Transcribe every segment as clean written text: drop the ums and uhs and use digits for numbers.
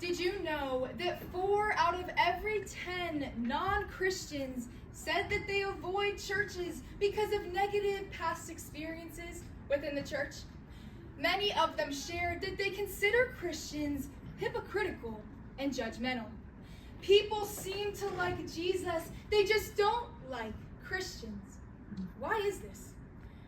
Did you know that 4 out of every 10 non-Christians said that they avoid churches because of negative past experiences within the church? Many of them shared that they consider Christians hypocritical and judgmental. People seem to like Jesus, they just don't like Christians. Why is this?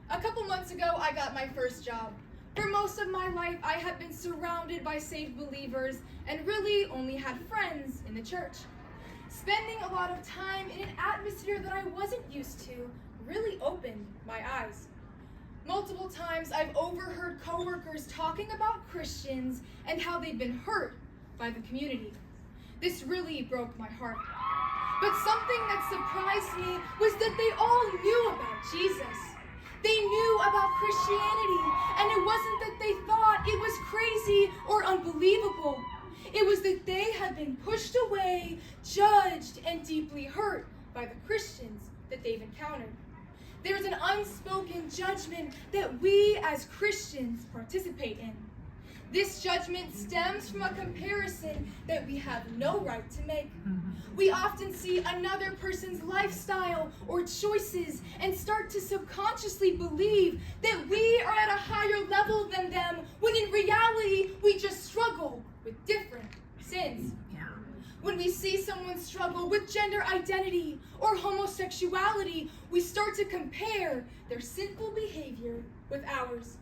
A couple months ago, I got my first job. For most of my life, I had been surrounded by saved believers and really only had friends in the church. Spending a lot of time in an atmosphere that I wasn't used to really opened my eyes. Multiple times, I've overheard coworkers talking about Christians and how they'd been hurt by the community. This really broke my heart. But something that surprised me was that they all knew about Jesus. They knew about Christianity, and it wasn't that they thought it was crazy or unbelievable. It was that they had been pushed away, judged, and deeply hurt by the Christians that they've encountered. There's an unspoken judgment that we as Christians participate in. This judgment stems from a comparison that we have no right to make. We often see another person's lifestyle or choices and start to subconsciously believe that we are at a higher level than them, when in reality, we just struggle with different sins. When we see someone struggle with gender identity or homosexuality, we start to compare their sinful behavior with ours.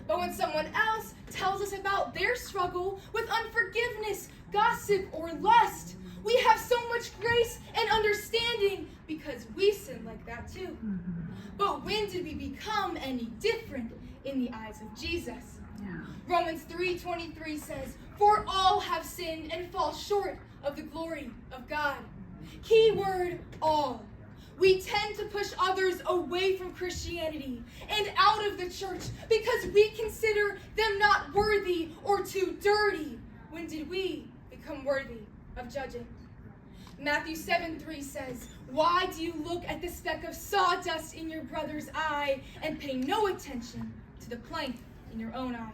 But when someone else tells us about their struggle with unforgiveness, gossip, or lust, we have so much grace and understanding because we sin like that too. But when did we become any different in the eyes of Jesus? Romans 3:23 says, "For all have sinned and fall short of the glory of God." Key word, all. We tend to push others away from Christianity and out of the church because we consider them not worthy or too dirty. When did we become worthy of judging? Matthew 7:3 says, "Why do you look at the speck of sawdust in your brother's eye and pay no attention to the plank in your own eye?"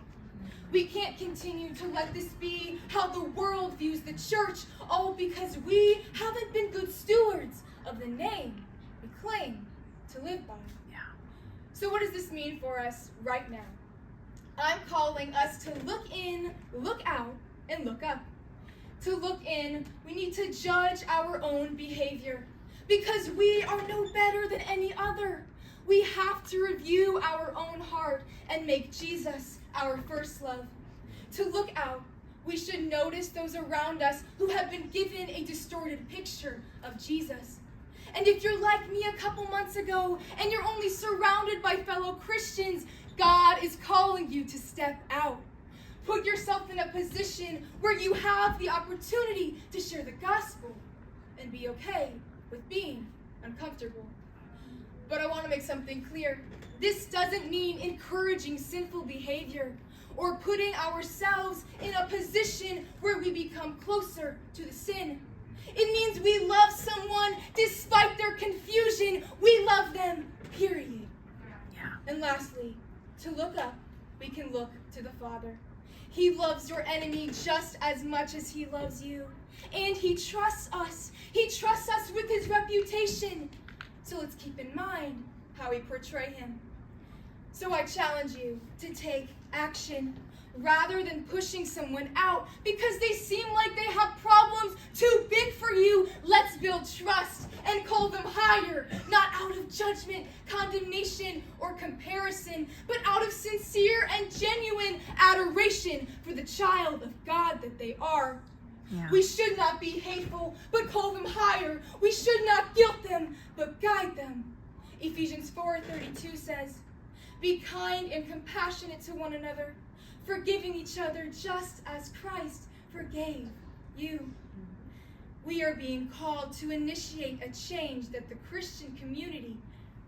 We can't continue to let this be how the world views the church, all because we haven't been good stewards of the name we claim to live by. So what does this mean for us right now? I'm calling us to look in, look out, and look up. To look in, we need to judge our own behavior because we are no better than any other. We have to review our own heart and make Jesus our first love. To look out, we should notice those around us who have been given a distorted picture of Jesus. And if you're like me a couple months ago and you're only surrounded by fellow Christians, God is calling you to step out. Put yourself in a position where you have the opportunity to share the gospel and be okay with being uncomfortable. But I want to make something clear. This doesn't mean encouraging sinful behavior or putting ourselves in a position where we become closer to the sin. It means we love someone despite their confusion. We love them, period. And lastly, to look up, we can look to the Father. He loves your enemy just as much as he loves you. And he trusts us. He trusts us with his reputation. So let's keep in mind how we portray him. So I challenge you to take action rather than pushing someone out because they seem like they have problems too big for you. Let's build trust and call them higher, not out of judgment, condemnation, or comparison, but out of sincere and genuine adoration for the child of God that they are. We should not be hateful, but call them higher. We should not guilt them, but guide them. Ephesians 4:32 says, "Be kind and compassionate to one another, forgiving each other just as Christ forgave you." We are being called to initiate a change that the Christian community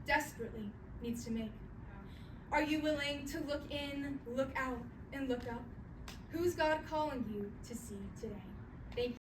desperately needs to make. Are you willing to look in, look out, and look up? Who's God calling you to see today?